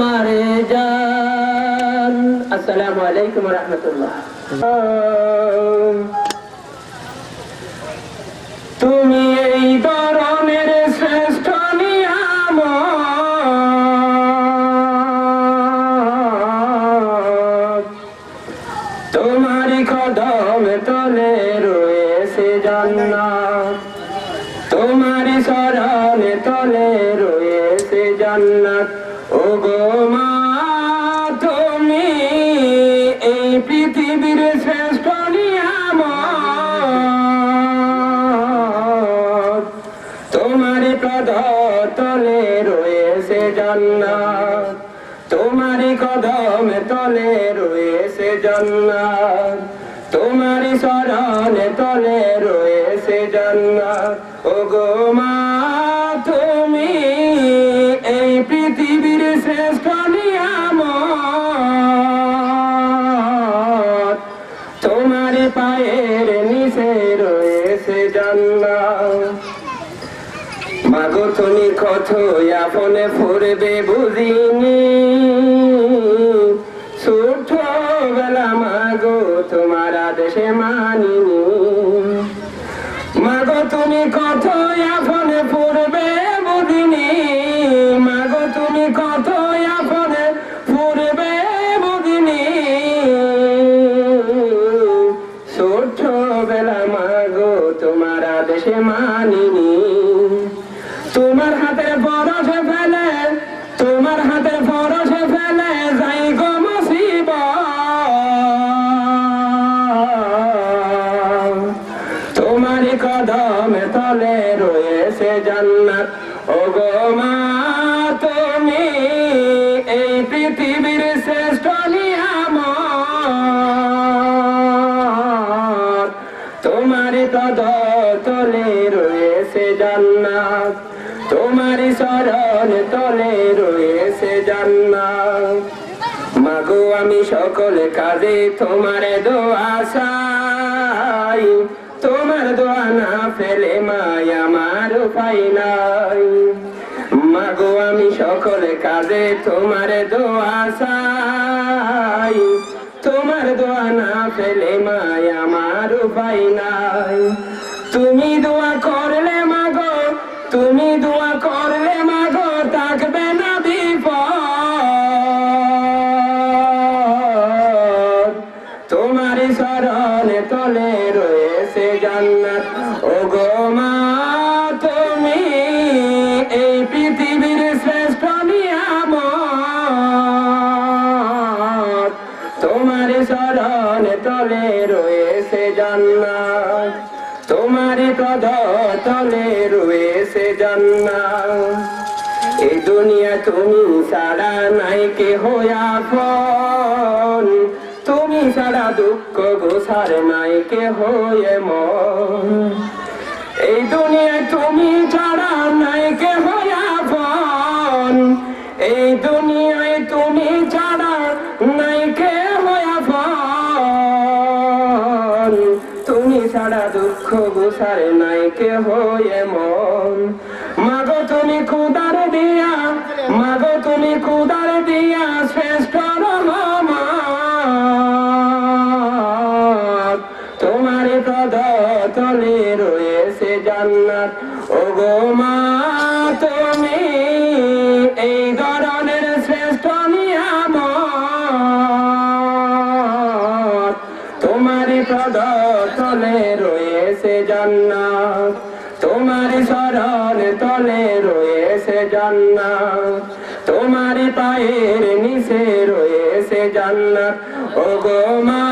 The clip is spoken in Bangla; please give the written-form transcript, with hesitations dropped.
মারে জান। আসসালামু আলাইকুম ওয়া রাহমাতুল্লাহ। তুমি এই ধরনের শ্রেষ্ঠ নিয়ামত, তোমারই কদমে তলে রয়েছে জান্নাত, তোমারই শরণে তলে রয়েছে জান্নাত। ওগো মা, তুমি এই পৃথিবীর শ্রেষ্ঠ নিয়ামত, তোমারই পদতলে রয়েছে জান্নাত, তোমারই কদমে তলে রয়েছে জান্নাত, তোমারই শরণে তলে রয়েছে জান্নাত। ওগো মা, তুমি এই পৃথিবীর শ্রেষ্ঠ নিয়ামত, তোমারই পায়ের নিচে রয়েছে জান্নাত। মাগো তুমি কত আপনে ফুরবে বুঝিনি, ছোটবেলা মাগো তোমার আদেশে মানিনি। মাগো তুমি কত আপনে ফুরবে বুঝিনি, মাগো তুমি কত আপনে ফুরবে বুঝিনি। ছোটবেলা মাগো তোমার আদেশে মানিনি। তোমার হাতের পরশে ফেলে, তোমার হাতের পরশে ফেলে যাই গো মুসিবত, তোমারই কদমে তলে রয়েছে জান্নাত। ওগো মা, তুমি এই পৃথিবীর শ্রেষ্ঠ নিয়ামত, তোমারই পদতলে রয়েছে জান্নাত, তোমারই শরণে তলে রয়েছে জান্নাত। মাগো আমি সকল কাজে তোমার দোয়া চাই, তোমার দোয়া না পেলে মাই আমার উপায় নাই। মাগো আমি সকল কাজে তোমার দোয়া চাই, তোমার দোয়া না পেলে মাই আমার উপায় নাই। তুমি দোয়া করলে মাগো, তুমি দোয়া করলে মাগো থাকবে না বিপদ, তোমারই শরণে তলে রয়েছে জান্নাত। ওগো মা, তুমি এই পৃথিবীর শ্রেষ্ঠ নিয়ামত, তোমারই শরণে তলে রয়েছে জান্নাত, তোমারই পদতলে রয়েছে জান্নাত। এই দুনিয়া তুমি ছাড়া নাই কেহ আপন, তুমি ছাড়া দুঃখ গোছার নাই কেহ এমন। এই দুনিয়া তুমি ছাড়া নাই কেহ আপন, এই দুনিয়ায় তুমি ছাড়া নাই কেহ আপন, তুমি ছাড়া দুঃখ গোছার নাই কেহ এমন। মাগো তুমি খুদার দিয়া, মাগো তুমি খুদার দিয়া শ্রেষ্ঠ রহমত, তোমারই পদতলে রয়েছে জান্নাত। ওগো মা, তুমি এই ধরনের শ্রেষ্ঠ নিয়ামত, তোমারই পদতলে রয়েছে জান্নাত, তোমারই শরণে তলে রয়েছে জান্নাত, তোমারই পায়ের নিচে রয়েছে জান্নাত। ওগো মা,